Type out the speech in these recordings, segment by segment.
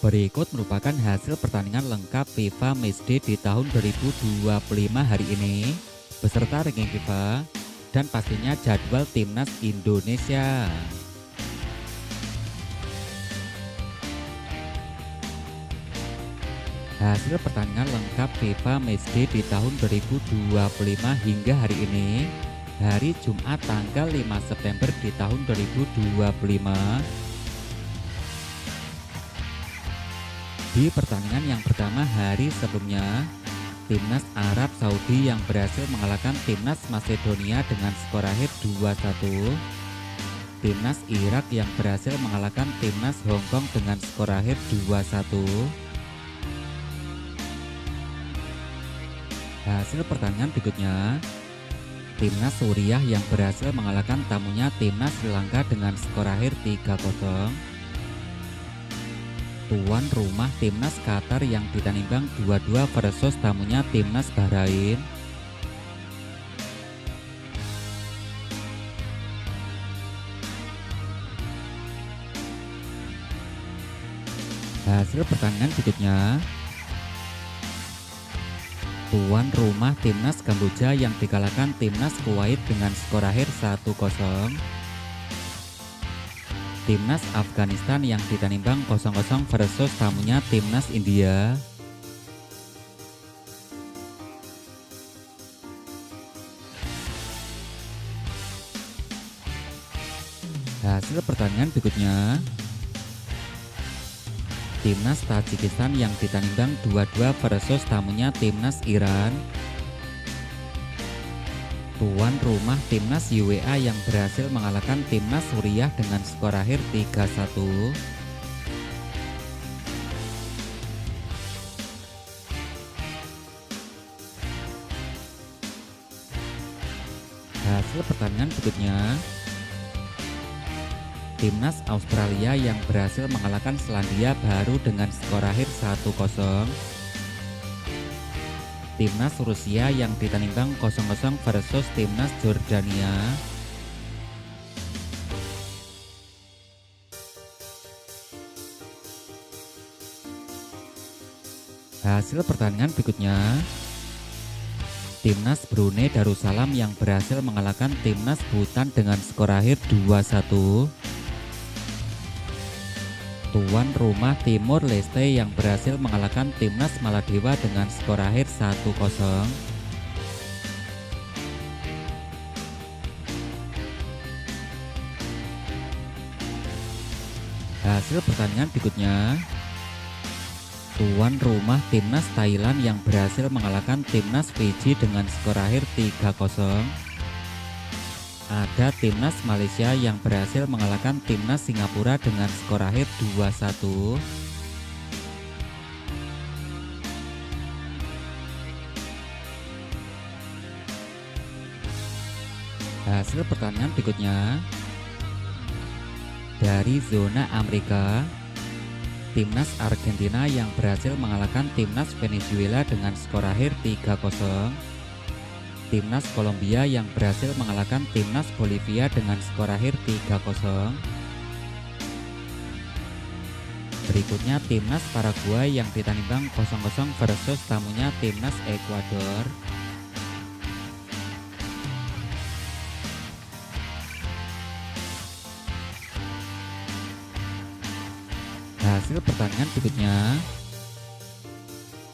Berikut merupakan hasil pertandingan lengkap FIFA Matchday di tahun 2025 hari ini, beserta ranking FIFA dan pastinya jadwal timnas Indonesia. Hasil pertandingan lengkap FIFA Matchday di tahun 2025 hingga hari ini, hari Jumat tanggal 5 September di tahun 2025. Di pertandingan yang pertama hari sebelumnya, timnas Arab Saudi yang berhasil mengalahkan timnas Macedonia dengan skor akhir 2-1. Timnas Irak yang berhasil mengalahkan timnas Hong Kong dengan skor akhir 2-1. Hasil pertandingan berikutnya, timnas Suriah yang berhasil mengalahkan tamunya timnas Sri Lanka dengan skor akhir 3-0. Tuan rumah timnas Qatar yang ditandingkan 2-2 versus tamunya timnas Bahrain. Hasil pertandingan berikutnya, tuan rumah timnas Kamboja yang dikalahkan timnas Kuwait dengan skor akhir 1-0. Timnas Afghanistan yang ditandingkan 0-0 versus tamunya timnas India. Hasil pertandingan berikutnya, timnas Tajikistan yang ditandingkan 2-2 versus tamunya timnas Iran. Tuan rumah timnas UEA yang berhasil mengalahkan timnas Suriah dengan skor akhir 3-1. Hasil pertandingan berikutnya, timnas Australia yang berhasil mengalahkan Selandia Baru dengan skor akhir 1-0. Timnas Rusia yang ditandingkan 0-0 versus timnas Jordania. Hasil pertandingan berikutnya, timnas Brunei Darussalam yang berhasil mengalahkan timnas Bhutan dengan skor akhir 2-1. Tuan rumah Timor Leste yang berhasil mengalahkan timnas Maladewa dengan skor akhir 1-0. Hasil pertandingan berikutnya, tuan rumah timnas Thailand yang berhasil mengalahkan timnas Fiji dengan skor akhir 3-0. Ada timnas Malaysia yang berhasil mengalahkan timnas Singapura dengan skor akhir 2-1. Hasil pertandingan berikutnya, dari zona Amerika, timnas Argentina yang berhasil mengalahkan timnas Venezuela dengan skor akhir 3-0. Timnas Kolombia yang berhasil mengalahkan timnas Bolivia dengan skor akhir 3-0. Berikutnya timnas Paraguay yang ditandingkan 0-0 versus tamunya timnas Ekuador. Hasil pertandingan berikutnya,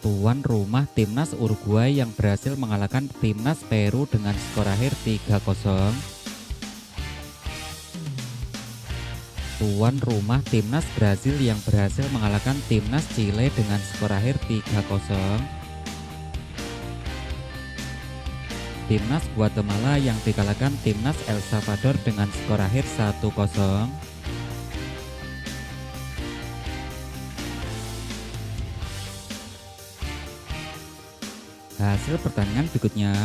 tuan rumah timnas Uruguay yang berhasil mengalahkan timnas Peru dengan skor akhir 3-0. Tuan rumah timnas Brazil yang berhasil mengalahkan timnas Chile dengan skor akhir 3-0. Timnas Guatemala yang dikalahkan timnas El Salvador dengan skor akhir 1-0. Hasil pertandingan berikutnya,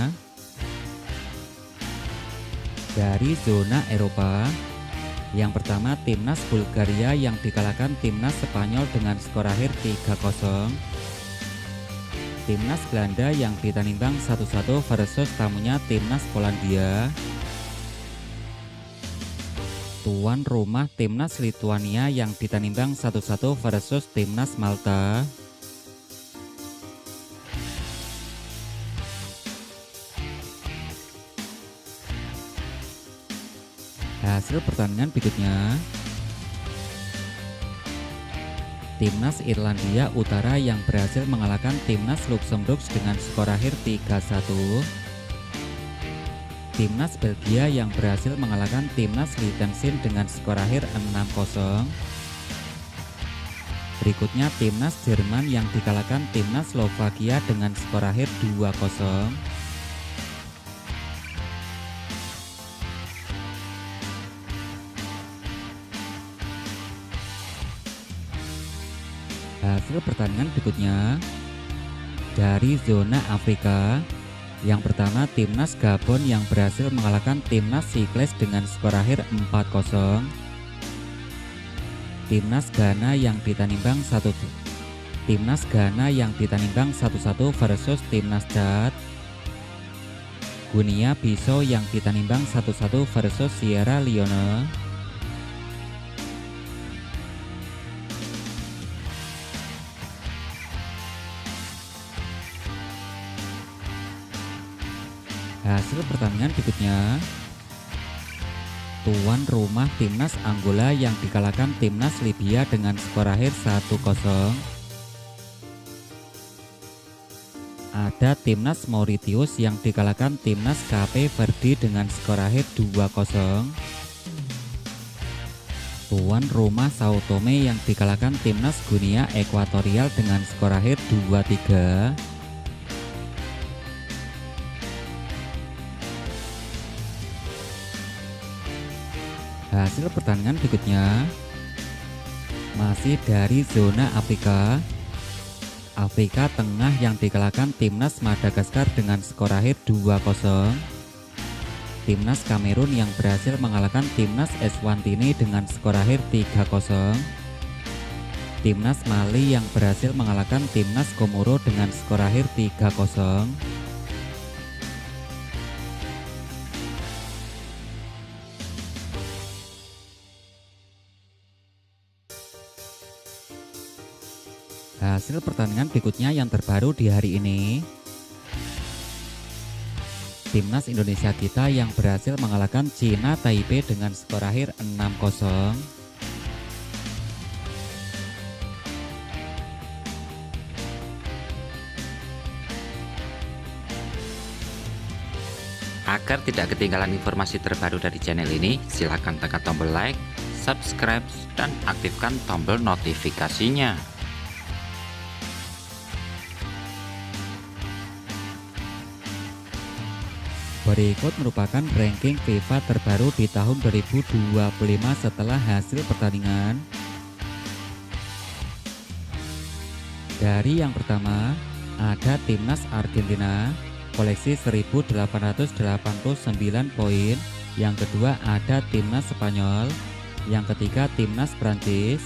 dari zona Eropa, yang pertama timnas Bulgaria yang dikalahkan timnas Spanyol dengan skor akhir 3-0. Timnas Belanda yang ditandingkan 1-1 versus tamunya timnas Polandia. Tuan rumah timnas Lituania yang ditanimbang 1-1 versus timnas Malta. Hasil pertandingan berikutnya. Timnas Irlandia Utara yang berhasil mengalahkan timnas Luxembourg dengan skor akhir 3-1. Timnas Belgia yang berhasil mengalahkan timnas Liechtenstein dengan skor akhir 6-0. Berikutnya timnas Jerman yang dikalahkan timnas Slovakia dengan skor akhir 2-0. Hasil pertandingan berikutnya. Dari zona Afrika, yang pertama timnas Gabon yang berhasil mengalahkan timnas Cycles dengan skor akhir 4-0. Timnas Ghana yang ditanimbang 1-1 versus timnas Chad. Guinea Bissau yang ditanimbang 1-1 versus Sierra Leone. Hasil pertandingan berikutnya. Tuan rumah timnas Angola yang dikalahkan timnas Libya dengan skor akhir 1-0. Ada timnas Mauritius yang dikalahkan timnas Cape Verde dengan skor akhir 2-0. Tuan rumah Sao Tome yang dikalahkan timnas Guinea Ekuatorial dengan skor akhir 2-3. Hasil pertandingan berikutnya. Masih dari zona Afrika. Afrika Tengah yang dikalahkan timnas Madagaskar dengan skor akhir 2-0. Timnas Kamerun yang berhasil mengalahkan timnas Eswatini dengan skor akhir 3-0. Timnas Mali yang berhasil mengalahkan timnas Komoro dengan skor akhir 3-0. Hasil pertandingan berikutnya yang terbaru di hari ini. Timnas Indonesia kita yang berhasil mengalahkan Cina Taipei dengan skor akhir 6-0. Agar tidak ketinggalan informasi terbaru dari channel ini, silakan tekan tombol like, subscribe, dan aktifkan tombol notifikasinya. Berikut merupakan ranking FIFA terbaru di tahun 2025 setelah hasil pertandingan. Dari yang pertama, ada timnas Argentina, koleksi 1889 poin. Yang kedua ada timnas Spanyol. Yang ketiga timnas Prancis.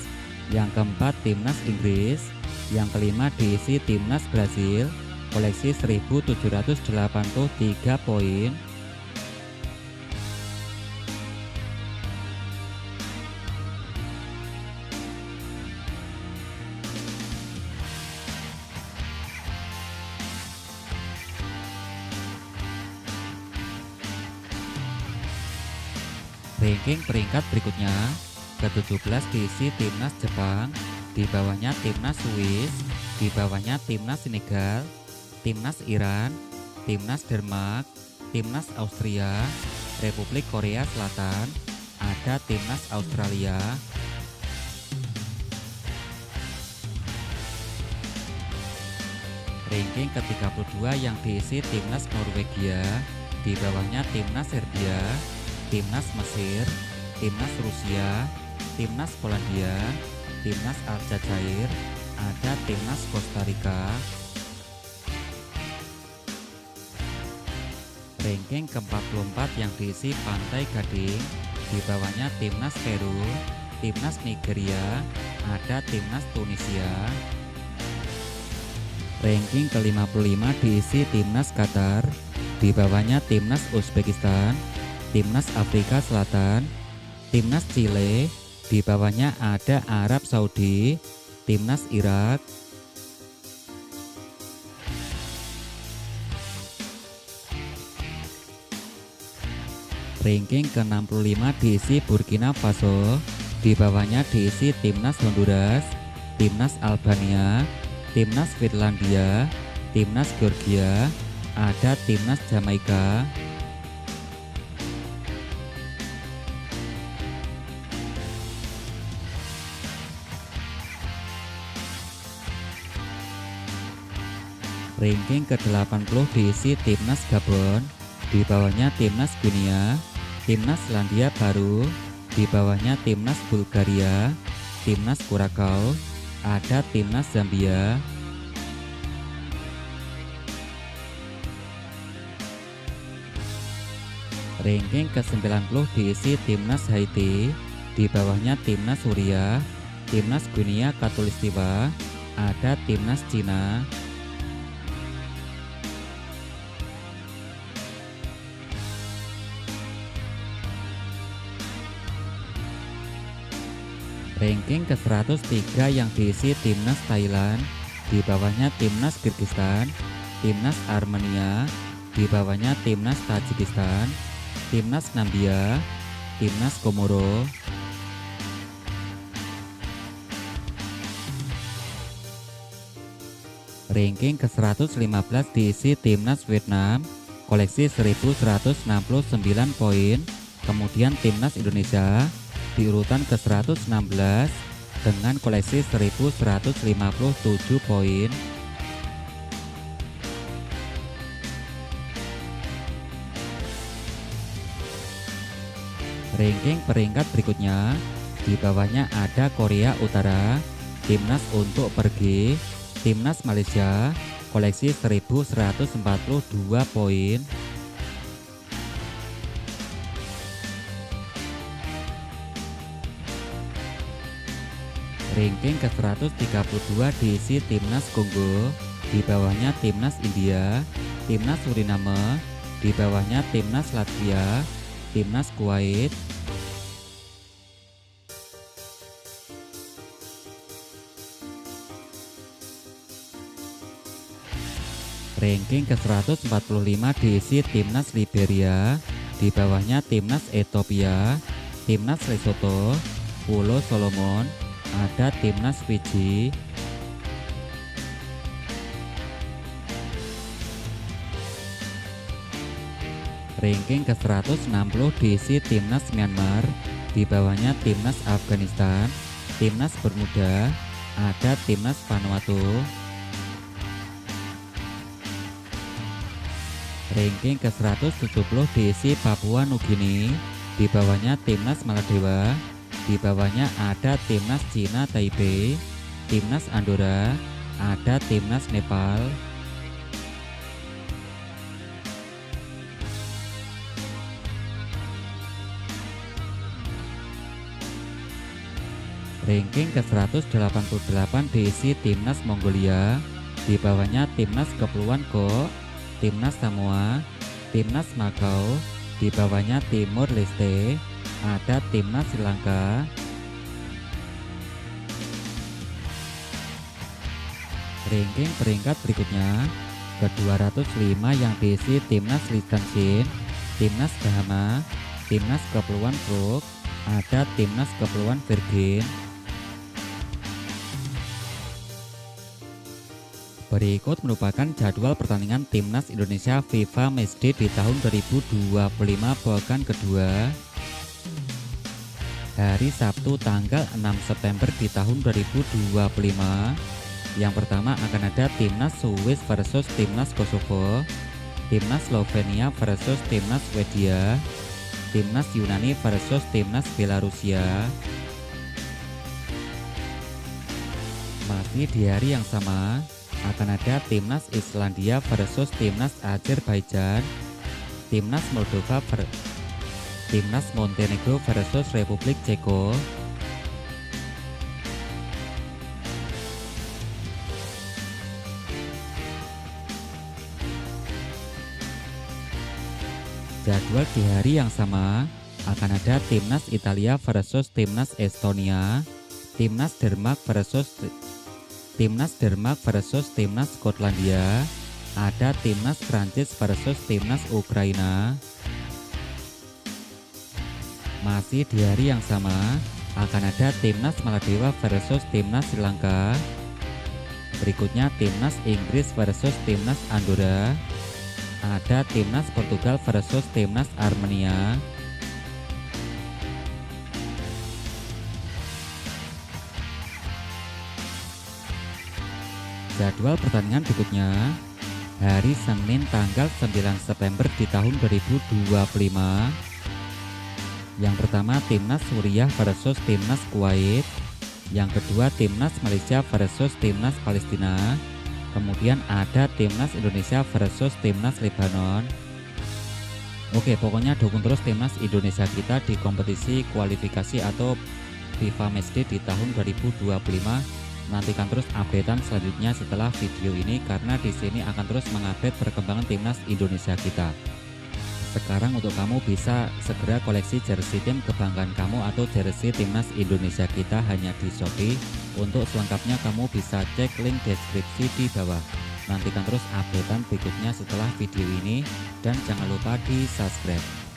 Yang keempat timnas Inggris. Yang kelima diisi timnas Brasil, koleksi 1783 poin. Ranking peringkat berikutnya, ke-17 diisi timnas Jepang, di bawahnya timnas Swiss, di bawahnya timnas Senegal, timnas Iran, timnas Denmark, timnas Austria, Republik Korea Selatan, ada timnas Australia. Ranking ke-32 yang diisi timnas Norwegia, di bawahnya timnas Serbia, timnas Mesir, timnas Rusia, timnas Polandia, timnas Aljazair, ada timnas Costa Rica. Ranking ke-44 yang diisi Pantai Gading, di bawahnya timnas Peru, timnas Nigeria, ada timnas Tunisia. Ranking ke-55 diisi timnas Qatar, di bawahnya timnas Uzbekistan, timnas Afrika Selatan, timnas Chile, di bawahnya ada Arab Saudi, timnas Irak, ranking ke-65 diisi Burkina Faso, di bawahnya diisi timnas Honduras, timnas Albania, timnas Finlandia, timnas Georgia, ada timnas Jamaika, ranking ke-80 diisi timnas Gabon, di bawahnya timnas Guinea, timnas Selandia Baru, di bawahnya timnas Bulgaria, timnas Kurakau, ada timnas Zambia, ranking ke-90 diisi timnas Haiti, di bawahnya timnas Suriah, timnas Guinea Khatulistiwa, ada timnas Cina, ranking ke-103 yang diisi timnas Thailand, di bawahnya timnas Kyrgyzstan, timnas Armenia, di bawahnya timnas Tajikistan, timnas Nambia, timnas Komoro, ranking ke-115 diisi timnas Vietnam, koleksi 1169 poin, kemudian timnas Indonesia di urutan ke-116 dengan koleksi 1157 poin. Ranking peringkat berikutnya, di bawahnya ada Korea Utara, timnas untuk pergi, timnas Malaysia, koleksi 1142 poin. Ranking ke-132 diisi timnas Kongo, di bawahnya timnas India, timnas Suriname, di bawahnya timnas Latvia, timnas Kuwait, ranking ke-145 diisi timnas Liberia, di bawahnya timnas Ethiopia, timnas Lesotho, Pulau Solomon, ada timnas Fiji, ranking ke-160 diisi timnas Myanmar, di bawahnya timnas Afghanistan, timnas Bermuda, ada timnas Vanuatu, ranking ke-170 diisi Papua Nugini, di bawahnya timnas Maladewa, di bawahnya ada timnas Cina Taipei, timnas Andorra, ada timnas Nepal, ranking ke-188 diisi timnas Mongolia, di bawahnya timnas Kepulauan Kok, timnas Samoa, timnas Macau, di bawahnya Timor Leste, ada timnas Sri Lanka, ranking peringkat berikutnya ke-205 yang diisi timnas Liechtenstein, timnas Bahama, timnas Kepulauan Cook, ada timnas Kepulauan Virgin. Berikut merupakan jadwal pertandingan timnas Indonesia FIFA Matchday di tahun 2025 pekan kedua. Hari Sabtu tanggal 6 September di tahun 2025. Yang pertama akan ada timnas Swiss versus timnas Kosovo, timnas Slovenia versus timnas Swedia, timnas Yunani versus timnas Belarusia. Masih di hari yang sama akan ada timnas Islandia versus timnas Azerbaijan, timnas Moldova timnas Montenegro versus Republik Ceko, jadwal di hari yang sama akan ada timnas Italia versus timnas Estonia, timnas Denmark versus timnas Skotlandia, ada timnas Prancis versus timnas Ukraina. Masih di hari yang sama akan ada timnas Maldives versus timnas Sri Lanka. Berikutnya timnas Inggris versus timnas Andorra. Ada timnas Portugal versus timnas Armenia. Jadwal pertandingan berikutnya hari Senin tanggal 9 September di tahun 2025. Yang pertama timnas Suriah versus timnas Kuwait. Yang kedua timnas Malaysia versus timnas Palestina. Kemudian ada timnas Indonesia versus timnas Lebanon. Oke, pokoknya dukung terus timnas Indonesia kita di kompetisi kualifikasi atau FIFA Matchday di tahun 2025. Nantikan terus updatean selanjutnya setelah video ini karena di sini akan terus mengupdate perkembangan timnas Indonesia kita. Sekarang untuk kamu bisa segera koleksi jersey tim kebanggaan kamu atau jersey timnas Indonesia kita hanya di Shopee. Untuk selengkapnya kamu bisa cek link deskripsi di bawah. Nantikan terus updatean berikutnya setelah video ini dan jangan lupa di subscribe.